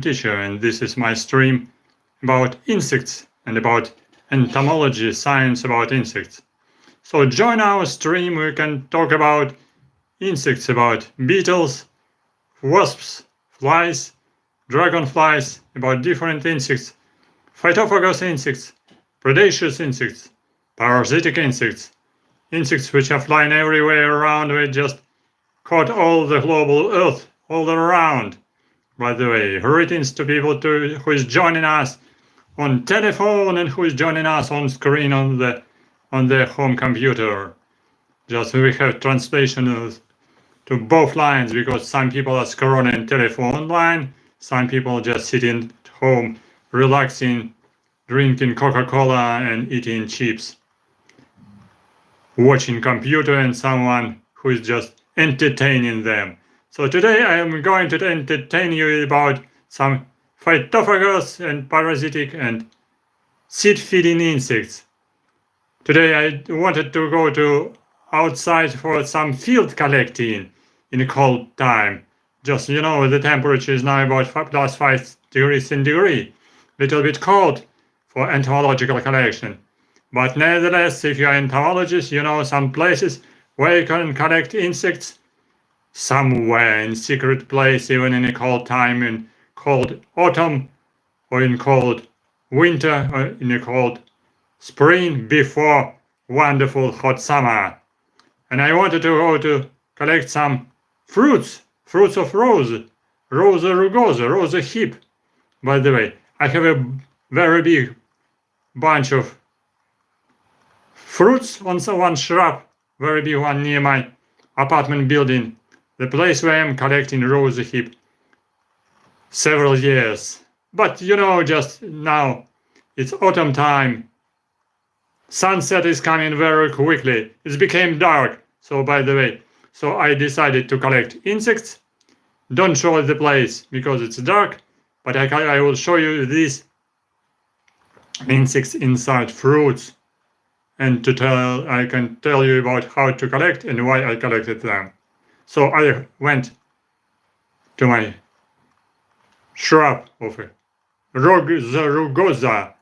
teacher, and this is my stream about insects and about entomology, science about insects. So join our stream, we can talk about insects, about beetles, wasps, flies, dragonflies, about different insects, phytophagous insects, predaceous insects, parasitic insects, insects which are flying everywhere around. We just caught all the global earth all around. By the way, greetings to people who is joining us on telephone and who is joining us on screen on their home computer. Just we have translation to both lines because some people are scrolling on telephone line, some people just sitting at home, relaxing, drinking Coca-Cola and eating chips, watching computer, and someone who is just entertaining them. So today I am going to entertain you about some phytophagous and parasitic and seed-feeding insects. Today I wanted to go to outside for some field collecting in a cold time. Just, you know, the temperature is now about plus 5 degrees centigrade. Little bit cold for entomological collection. But nevertheless, if you're an entomologist, you know some places where you can collect insects somewhere in secret place, even in a cold time, in cold autumn, or in cold winter, or in a cold spring before wonderful hot summer. And I wanted to go to collect some fruits of ROSA RUGOSA, ROSEHIP. By the way, I have a very big bunch of fruits on one shrub, very big one near my apartment building, the place where I'm collecting ROSEHIP several years. But you know, just now it's autumn time. Sunset is coming very quickly. It became dark. So by the way, so I decided to collect insects. Don't show the place because it's dark, but I will show you these insects inside fruits, and I can tell you about how to collect and why I collected them. So I went to my shrub of ROSA RUGOSA,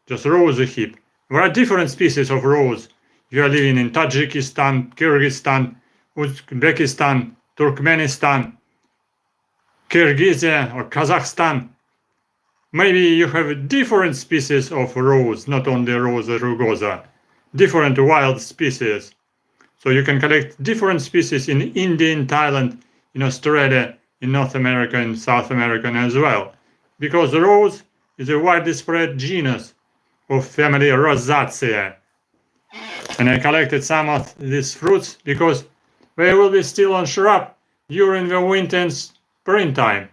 just ROSEHIP. There are different species of rose. You are living in Tajikistan, Kyrgyzstan, Uzbekistan, Turkmenistan, Kyrgyzia or Kazakhstan. Maybe you have different species of rose, not only ROSA RUGOSA, different wild species. So you can collect different species in India, in Thailand, in Australia, in North America and South America as well. Because rose is a widely spread genus of family Rosaceae. And I collected some of these fruits because they will be still on shrub during the winter and springtime.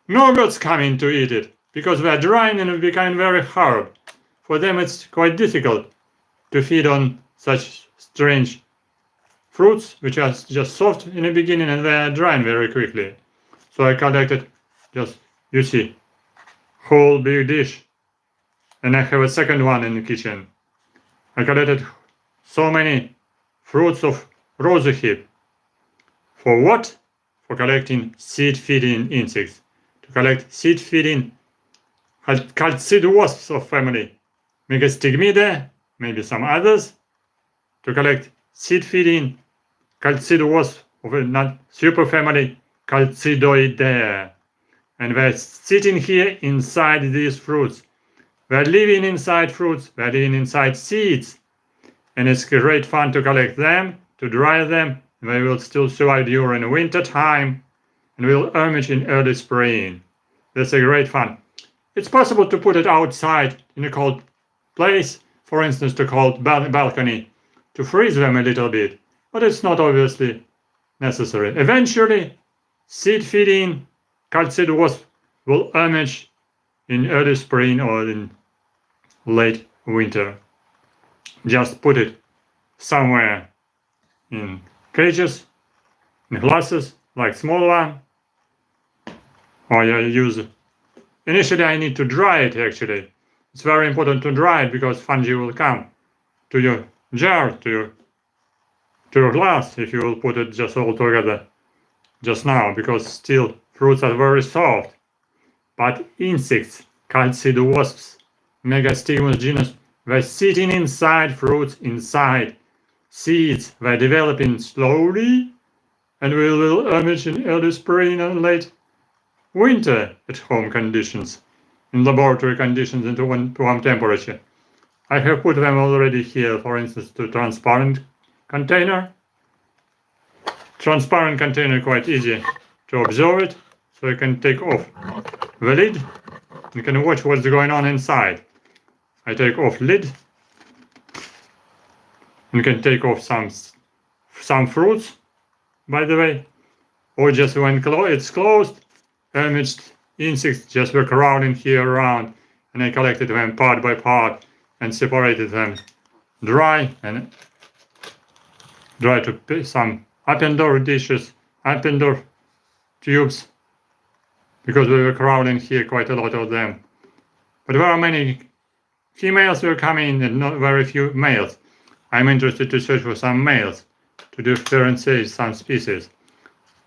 No birds coming to eat it because they are drying and becoming very hard. For them it's quite difficult to feed on such strange fruits which are just soft in the beginning and they are drying very quickly. So I collected just, you see, whole big dish. And I have a second one in the kitchen. I collected so many fruits of ROSEHIP. For what? For collecting seed-feeding insects. To collect seed-feeding calcid wasps of family Megastigmidae, maybe some others. To collect seed-feeding calcid wasps of a superfamily Calcidoidea. And they're sitting here inside these fruits. They're living inside fruits, they're living inside seeds. And it's great fun to collect them, to dry them. They will still survive during winter time and will emerge in early spring. That's a great fun. It's possible to put it outside in a cold place, for instance, to cold balcony, to freeze them a little bit, but it's not obviously necessary. Eventually, seed-feeding calcid wasp will emerge in early spring or in late winter. Just put it somewhere in cages, in glasses, like small one, or you use. Initially, I need to dry it. Actually, it's very important to dry it because fungi will come to your jar, to your glass if you will put it just all together just now, because still fruits are very soft. but insects, calcid wasps, megastimus genus, were sitting inside fruits, inside seeds, were developing slowly and will emerge in early spring and late winter at home conditions, in laboratory conditions and warm temperature. I have put them already here, for instance, to transparent container. Transparent container quite easy to observe it, so you can take off the lid. You can watch what's going on inside. I take off lid. You can take off some fruits, by the way, or just when it's closed, imaged insects just were crowding here around, and I collected them part by part and separated them dry to some up-and-door dishes, up-and-door tubes, because we were crowding here quite a lot of them. But there are many females were coming and not very few males. I'm interested to search for some males to differentiate some species,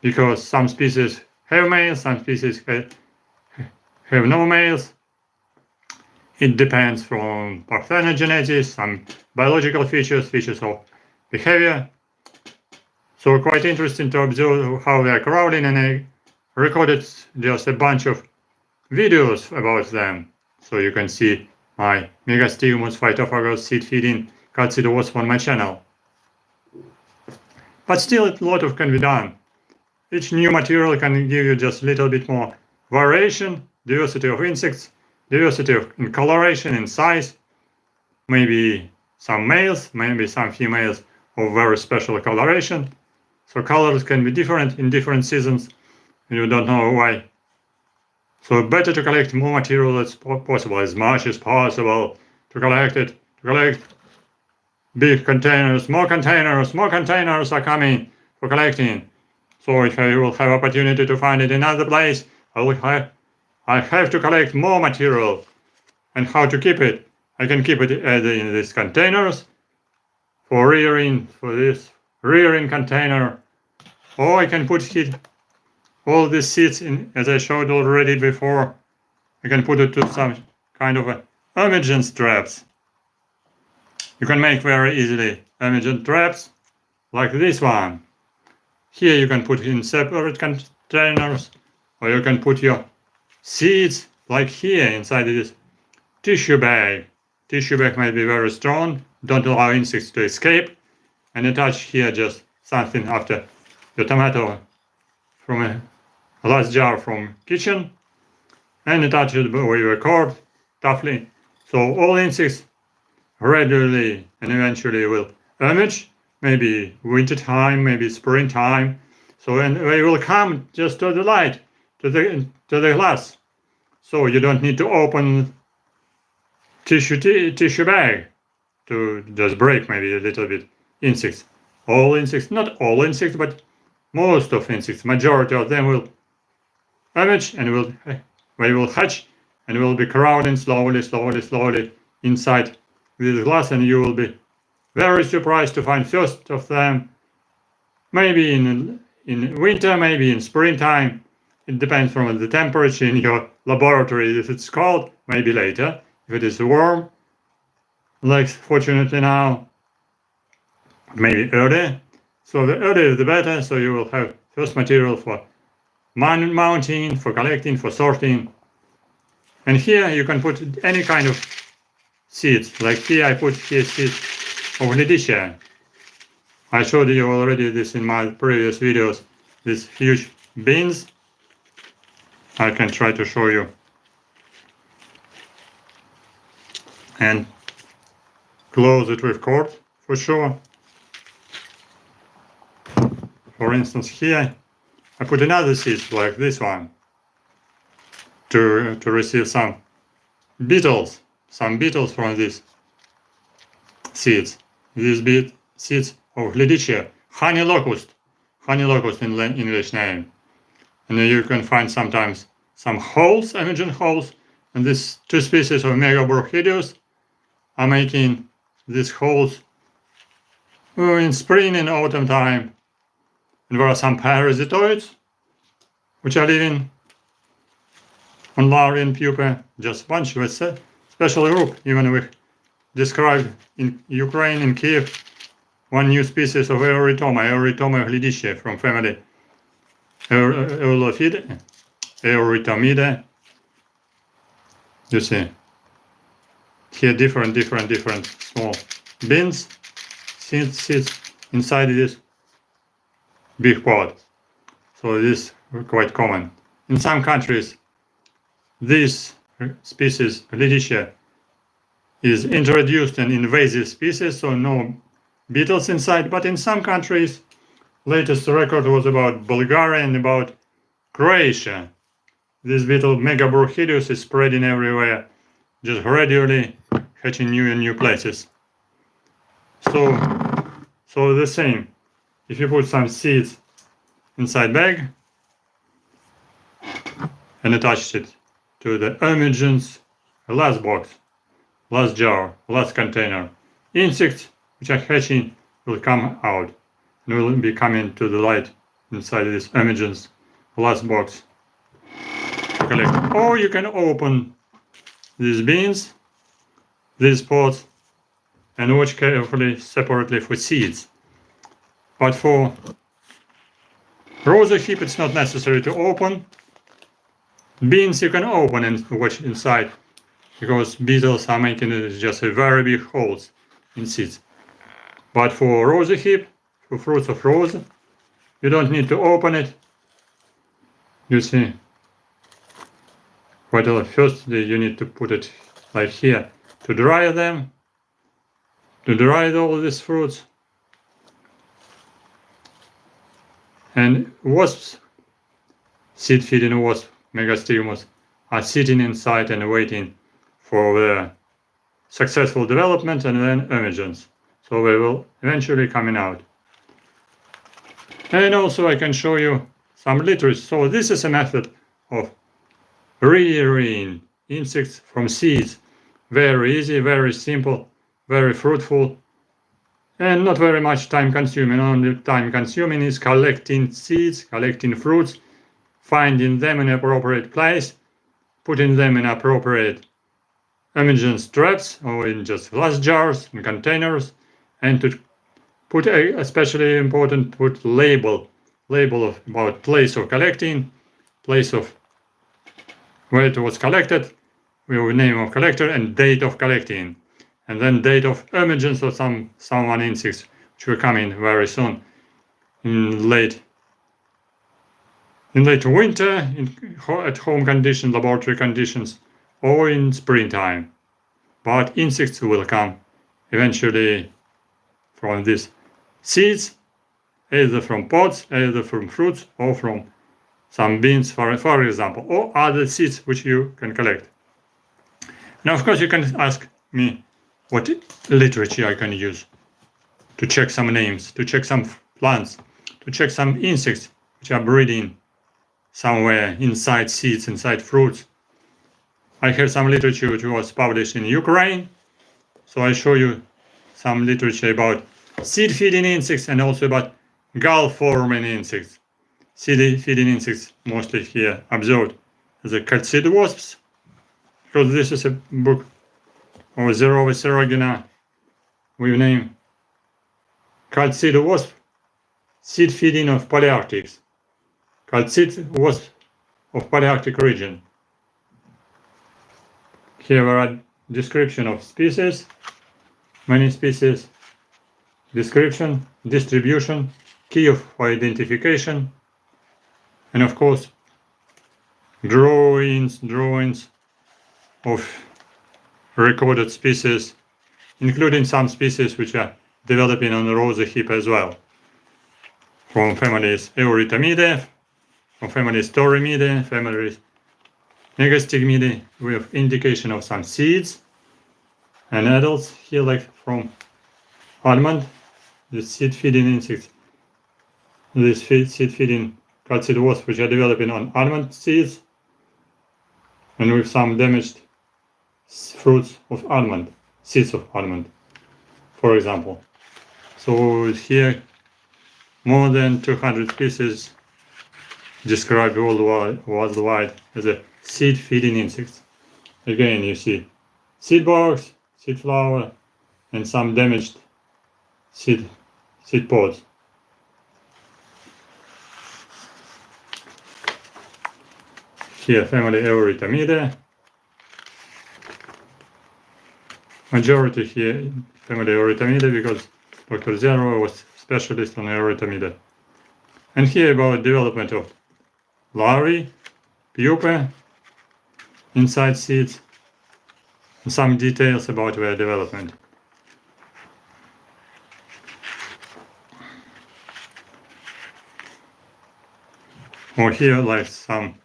because some species have males, some species have no males. It depends from parthenogenetics, some biological features of behavior. So quite interesting to observe how they are crowding, and I recorded just a bunch of videos about them. So you can see my Megastimus phytophagous seed feeding calcid wasp on my channel. But still a lot of can be done. Each new material can give you just a little bit more variation, diversity of insects, diversity in coloration, in size, maybe some males, maybe some females of very special coloration. So colors can be different in different seasons, and you don't know why. So better to collect more material as possible, as much as possible, to collect it, to collect big containers, more containers are coming for collecting. So if I will have opportunity to find it in another place, I have to collect more material. And how to keep it? I can keep it either in these containers for rearing, for this rearing container, or I can put it, all these seeds in, as I showed already before. I can put it to some kind of emergence traps. You can make very easily emergent traps like this one. Here you can put in separate containers, or you can put your seeds like here inside this tissue bag. Tissue bag might be very strong, don't allow insects to escape, and attach here just something after the tomato from a glass jar from kitchen, and attach it with a cord toughly, so all insects gradually and eventually will emerge, maybe winter time, maybe springtime. So and they will come just to the light, to the glass. So you don't need to open tissue bag to just break maybe a little bit insects. All insects, not all insects, but most of insects, majority of them will emerge and they will hatch and will be crowding slowly inside this glass, and you will be very surprised to find first of them maybe in winter, maybe in springtime. It depends from the temperature in your laboratory if it's cold, maybe later. If it is warm, like fortunately now, maybe earlier. So the earlier the better, so you will have first material for mounting, for collecting, for sorting. And here you can put any kind of seeds, like here I put here seeds of Laetitia. I showed you already this in my previous videos, these huge beans. I can try to show you. And close it with cord for sure. For instance, here I put another seed like this one to receive some beetles from these seeds. These seeds of Laetitia, honey locust in English name. And you can find sometimes some holes, emergent holes, and these two species of Megabrochidius are making these holes in spring and autumn time. And there are some parasitoids which are living on larvae and pupae, just bunch with a special group. Even we described in Ukraine, in Kyiv, one new species of Eurytoma glidische from family Eurytomidae. You see, here different small bins, seeds inside this big pod. So this is quite common. In some countries, this species, glidische, is introduced an invasive species, so no beetles inside. But in some countries, latest record was about Bulgaria and about Croatia. This beetle Megaburchidius is spreading everywhere, just gradually hatching new places. So the same. If you put some seeds inside bag and attach it to the emergence last box, last jar, last container, insects which are hatching will come out and will be coming to the light inside this emergence last box to collect. Or you can open these bins, these pots, and watch carefully separately for seeds. But for ROSEHIP it's not necessary to open. Bins you can open and watch inside, because beetles are making just a very big holes in seeds. But for ROSEHIP, for fruits of rose, you don't need to open it. You see, quite a lot. First you need to put it like here to dry them, to dry all these fruits. And wasps, seed-feeding wasps, Megastymus, are sitting inside and waiting for the successful development and then emergence. So they will eventually coming out. And also I can show you some literature. So this is a method of rearing insects from seeds. Very easy, very simple, very fruitful, and not very much time consuming. Only time consuming is collecting seeds, collecting fruits, finding them in appropriate place, putting them in appropriate emergence traps or in just glass jars and containers, and to put especially important, put label of about place of collecting, place of where it was collected, with name of collector and date of collecting, and then date of emergence of some insects which will come in very soon in late winter, at home conditions, laboratory conditions, or in springtime. But insects will come eventually from these seeds, either from pods, either from fruits, or from some beans, for example, or other seeds which you can collect. Now, of course, you can ask me what literature I can use to check some names, to check some plants, to check some insects which are breeding somewhere inside seeds, inside fruits. I have some literature which was published in Ukraine, so I show you some literature about seed-feeding insects and also about gall-forming insects. Seed-feeding insects mostly here observed as the calcid wasps, because this is a book of Xerovis erogena with name calcid wasp, seed-feeding of Palearctics. Calcid wasp of Palearctic region. Here are description of species, many species, description, distribution, key of identification, and of course drawings of recorded species, including some species which are developing on the ROSEHIP as well, from families Eurytomidae, from families Taurimidae, families Megastigmidae, with indication of some seeds and adults here, like from almond, the seed-feeding insects, these seed-feeding calcid wasps which are developing on almond seeds, and with some damaged fruits of almond, seeds of almond, for example. So here more than 200 species described worldwide as a seed-feeding insects. Again, you see seed box, seed flower, and some damaged seed pods. Here, family Eurythmidae. Majority here, family Eurythmidae, because Dr. Zero was specialist on Eurythmidae. And here about development of larvae, pupae, inside seeds, and some details about their development. Or here, like some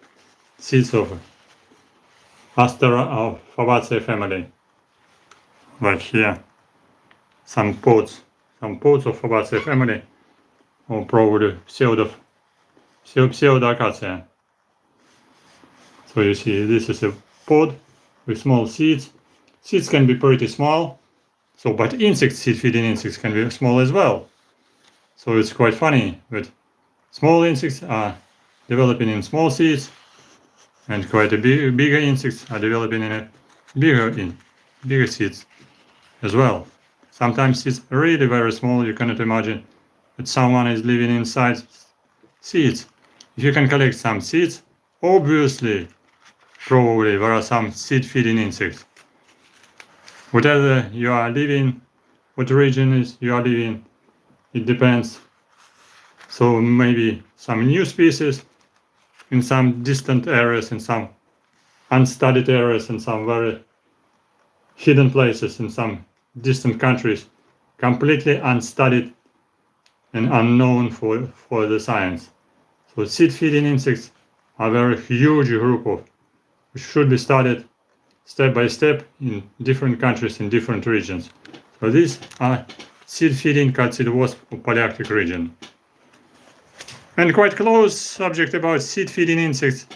seeds of Astera of Fabaceae family. Like here, some pods of Fabaceae family, or probably Pseudoacacia. So you see, this is a pod with small seeds. Seeds can be pretty small, but insects, seed-feeding insects, can be small as well. So it's quite funny that small insects are developing in small seeds, and quite a bigger insects are developing in bigger seeds as well. Sometimes it's really very small. You cannot imagine that someone is living inside seeds. If you can collect some seeds, obviously, probably there are some seed-feeding insects. Whatever you are living, what region you are living, it depends. So maybe some new species in some distant areas, in some unstudied areas, in some very hidden places, in some distant countries, completely unstudied and unknown for the science. So seed-feeding insects are a very huge group which should be studied step by step in different countries, in different regions. So these are seed-feeding cut-seed wasp of Palearctic region. And quite close subject about seed-feeding insects.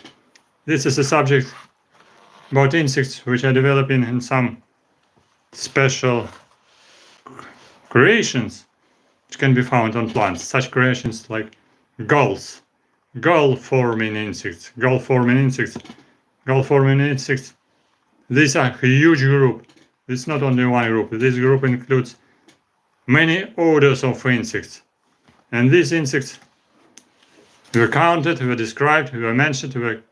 This is a subject about insects which are developing in some special creations which can be found on plants. Such creations like galls, gall-forming insects. These are a huge group. It's not only one group. This group includes many orders of insects. And these insects were counted, were described, were mentioned, were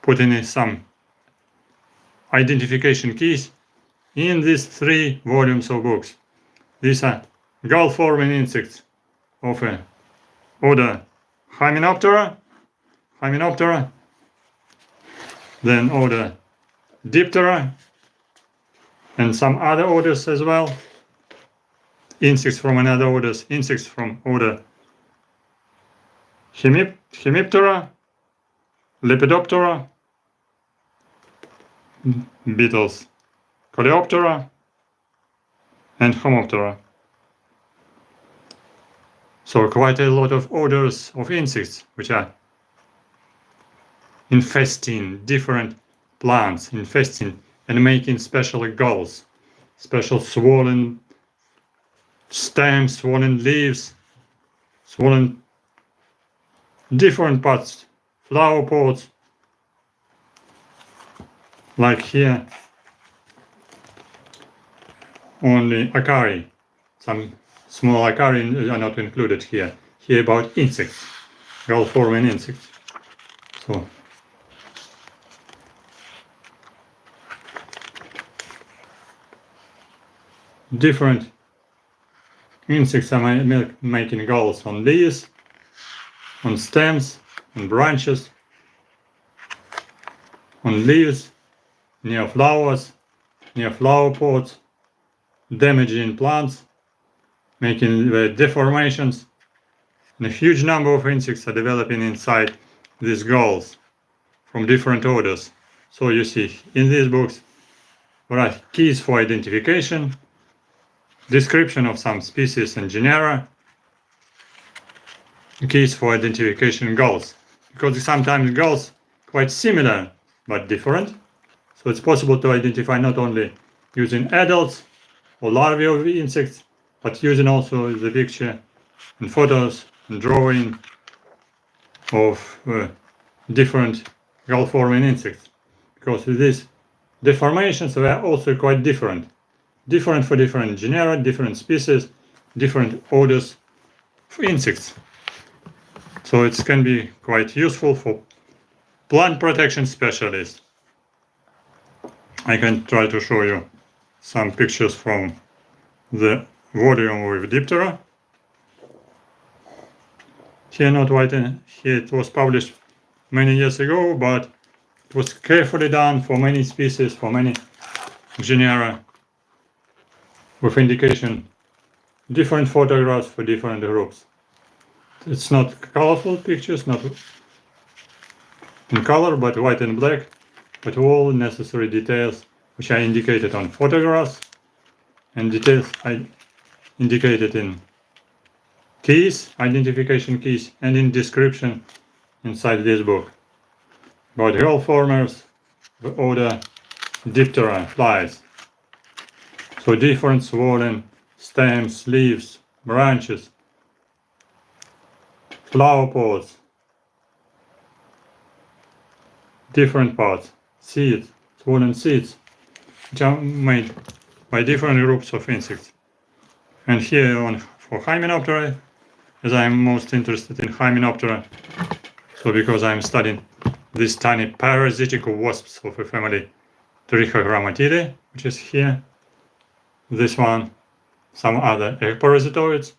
put in some identification keys in these 3 volumes of books. These are gall-forming insects of order Hymenoptera, then order Diptera, and some other orders as well. Insects from another orders, insects from order Hemiptera, Lepidoptera, beetles, Coleoptera, and Homoptera. So quite a lot of orders of insects which are infesting different plants, infesting and making special galls, special swollen stems, swollen leaves, swollen different parts, flower pods, like here, only acari, some small acari are not included here. Here about insects, gall-forming insects. So different insects are making galls on leaves, on stems, on branches, on leaves, near flowers, near flower pods, damaging plants, making the deformations. And a huge number of insects are developing inside these galls from different orders. So you see, in these books, there are keys for identification, description of some species and genera, keys for identification galls, because sometimes galls quite similar but different. So it's possible to identify not only using adults or larvae of insects, but using also the picture and photos and drawing of different gall-forming insects, because these deformations were also quite different for different genera, different species, different orders of insects. So it can be quite useful for plant protection specialists. I can try to show you some pictures from the volume with Diptera. Here not white, here it was published many years ago, but it was carefully done for many species, for many genera, with indication different photographs for different groups. It's not colorful pictures, not in color, but white and black, but all necessary details which are indicated on photographs, and details I indicated in keys, identification keys, and in description inside this book. About gall formers, the order Diptera flies. So different swollen stems, leaves, branches, flower pods, different parts, seeds, swollen seeds, which are made by different groups of insects. And here on for Hymenoptera, as I am most interested in Hymenoptera, so because I am studying these tiny parasitic wasps of a family Trichogrammatide, which is here, this one, some other parasitoids,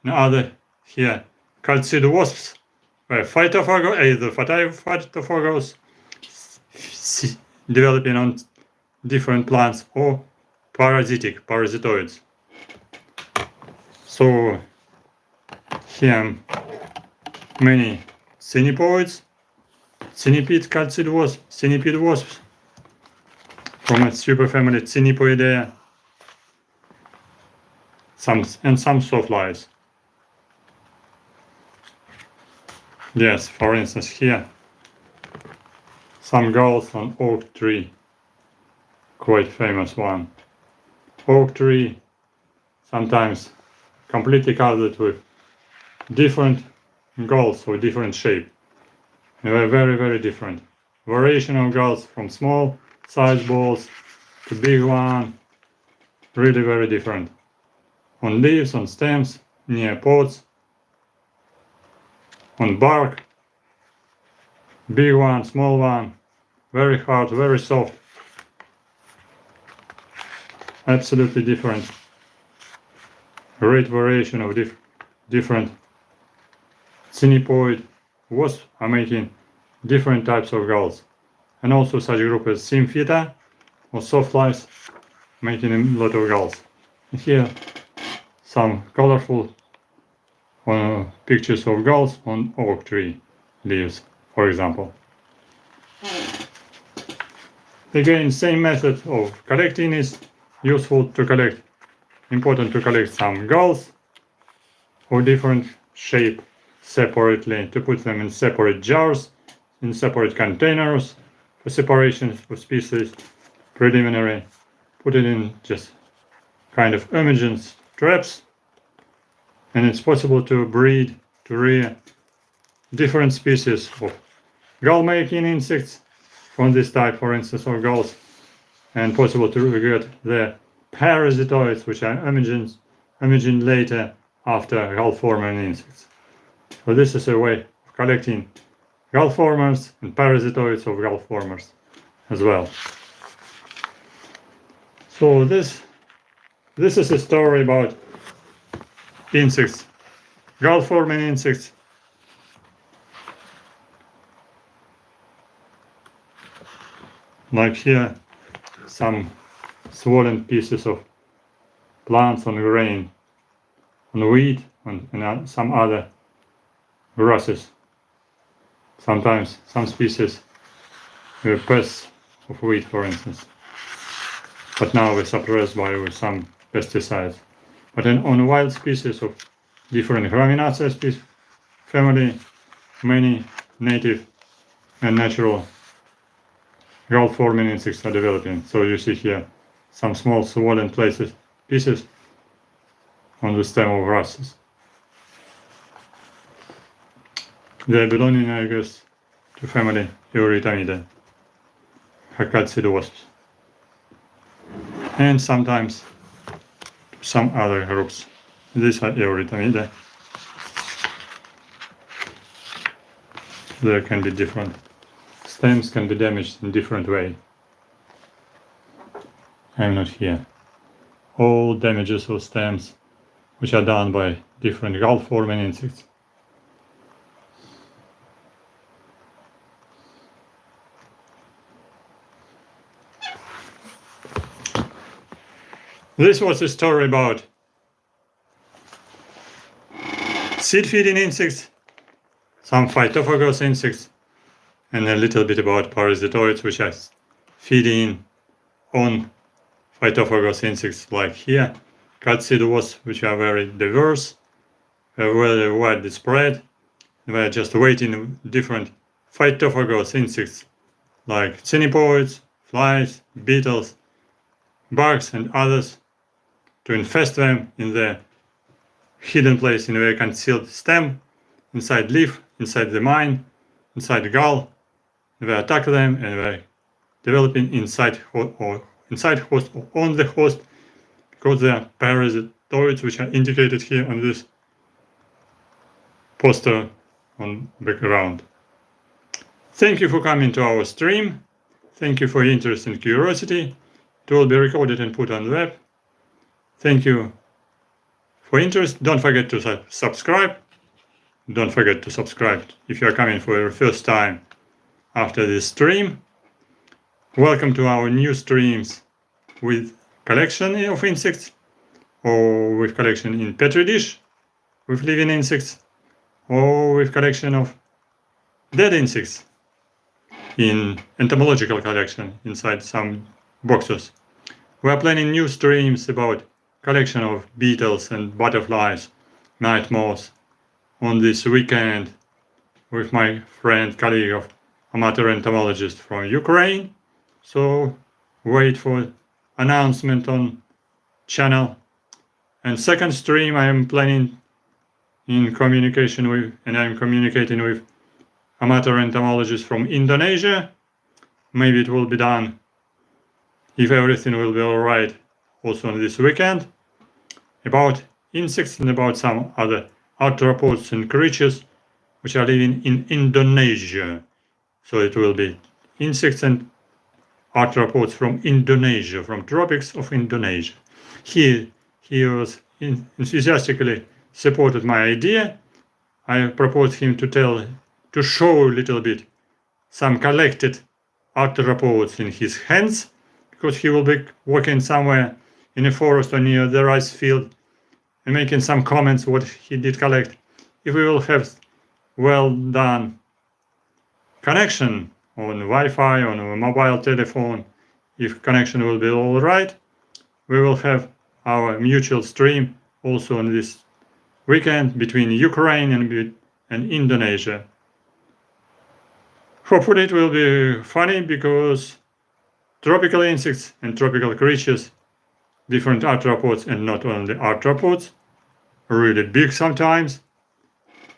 and other here calcid wasps, where either phytophagous developing on different plants, or parasitoids. So here many cynipoids, cynipid calcid wasps, cynipid wasps from a superfamily Cynipoidea, some sawflies. Yes, for instance here, some galls on oak tree, quite famous one. Oak tree, sometimes completely covered with different galls of different shape. They were very, very different. Variation of galls from small size balls to big one, really very different. On leaves, on stems, near pods, on bark, big one, small one, very hard, very soft. Absolutely different. Great variation of different cynipoid wasps are making different types of galls. And also such group as Sympheta or sawflies making a lot of galls. And here some colorful pictures of galls on oak tree leaves, for example. Again, same method of collecting is useful to collect, important to collect some galls of different shape separately, to put them in separate jars, in separate containers for separation of species, preliminary, put it in just kind of emergence traps, and it's possible to breed, to rear different species of gall-making insects from this type, for instance, of galls, and possible to get the parasitoids, which are emerging later after gall-forming insects. So this is a way of collecting gall formers and parasitoids of gall formers as well. So this is a story about insects, gall forming insects. Like here, some swollen pieces of plants on grain, on wheat, and some other grasses. Sometimes some species were pests of wheat, for instance, but now we're suppressed with some pesticides. But on wild species of different Gramineaceae species family, many native and natural gall-forming insects are developing. So you see here some small swollen pieces on the stem of grasses. They're belonging, I guess, to family Eurythmidae, Hakatsid wasps, and sometimes some other groups. These are Eurythmidae. There can be different stems can be damaged in different way. I'm not here. All damages of stems which are done by different gall-forming insects. This was a story about seed-feeding insects, some phytophagous insects, and a little bit about parasitoids which are feeding on phytophagous insects like here, catseed wasps, which are very diverse, very widely spread. They are just waiting different phytophagous insects like ctenopoids, flies, beetles, bugs, and others to infest them in the hidden place in their concealed stem, inside leaf, inside the mine, inside the gall. They attack them and they developing inside host or on the host, because they are parasitoids which are indicated here on this poster on background. Thank you for coming to our stream. Thank you for your interest and curiosity. It will be recorded and put on the web. Thank you for interest. Don't forget to subscribe. Don't forget to subscribe if you are coming for your first time after this stream. Welcome to our new streams with collection of insects, or with collection in petri dish with living insects, or with collection of dead insects in entomological collection inside some boxes. We are planning new streams about collection of beetles and butterflies, night moths on this weekend with my friend, colleague of amateur entomologist from Ukraine. So wait for announcement on channel. And second stream I am planning in communication with, and I'm communicating with amateur entomologists from Indonesia. Maybe it will be done, if everything will be all right, also on this weekend, about insects and about some other arthropods and creatures which are living in Indonesia. So it will be insects and arthropods from Indonesia, from tropics of Indonesia. He was enthusiastically supported my idea. I proposed him to show a little bit some collected arthropods in his hands, because he will be walking somewhere in a forest or near the rice field and making some comments what he did collect. If we will have well done connection on Wi-Fi, on a mobile telephone, if connection will be all right, we will have our mutual stream also on this weekend between Ukraine and Indonesia. Hopefully it will be funny, because tropical insects and tropical creatures, different arthropods and not only arthropods, really big sometimes,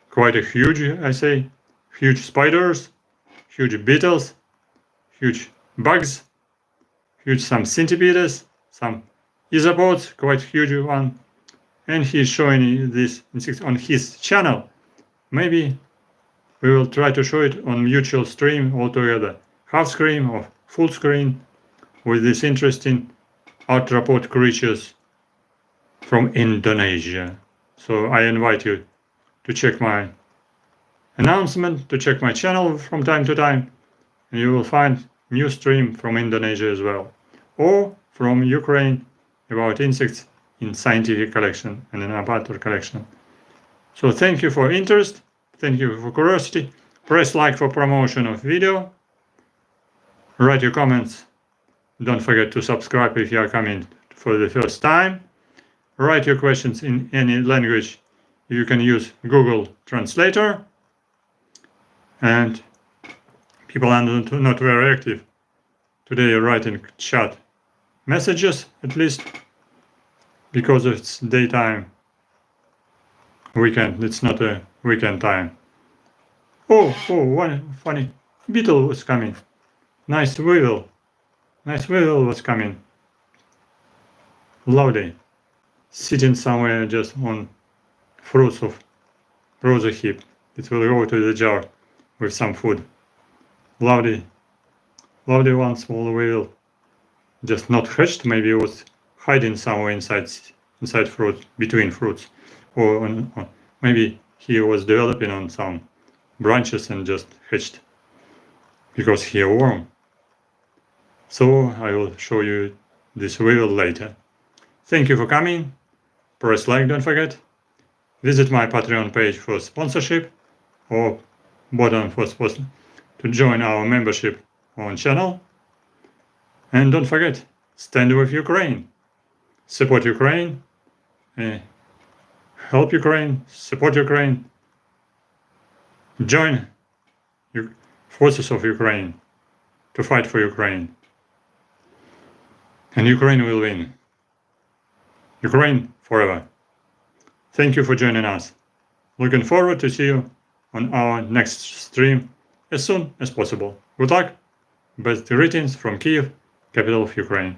quite a huge, I say, huge spiders, huge beetles, huge bugs, huge some centipedes, some isopods, quite huge one. And he's showing this insect on his channel. Maybe we will try to show it on mutual stream altogether, half screen or full screen, with these interesting arthropod creatures from Indonesia. So I invite you to check my announcement, to check my channel from time to time, and you will find new stream from Indonesia as well, or from Ukraine about insects in scientific collection and in amateur collection. So thank you for interest, thank you for curiosity. Press like for promotion of video, write your comments. Don't forget to subscribe if you are coming for the first time. Write your questions in any language. You can use Google Translator. And people are not very active today writing chat messages, at least because it's daytime, weekend. It's not a weekend time. Oh, one funny beetle was coming. Nice weevil. Nice weevil was coming. Lovely. Sitting somewhere just on fruits of ROSEHIP. It will go to the jar with some food. Lovely. Lovely one small weevil. Just not hatched, maybe it was hiding somewhere inside fruit, between fruits. Or maybe he was developing on some branches and just hatched because he a worm. So I will show you this weevil later. Thank you for coming. Press like, don't forget. Visit my Patreon page for sponsorship or button for sponsor to join our membership on channel. And don't forget, stand with Ukraine. Support Ukraine. Help Ukraine. Support Ukraine. Join forces of Ukraine to fight for Ukraine. And Ukraine will win. Ukraine forever. Thank you for joining us. Looking forward to see you on our next stream as soon as possible. Good luck. Best greetings from Kyiv, capital of Ukraine.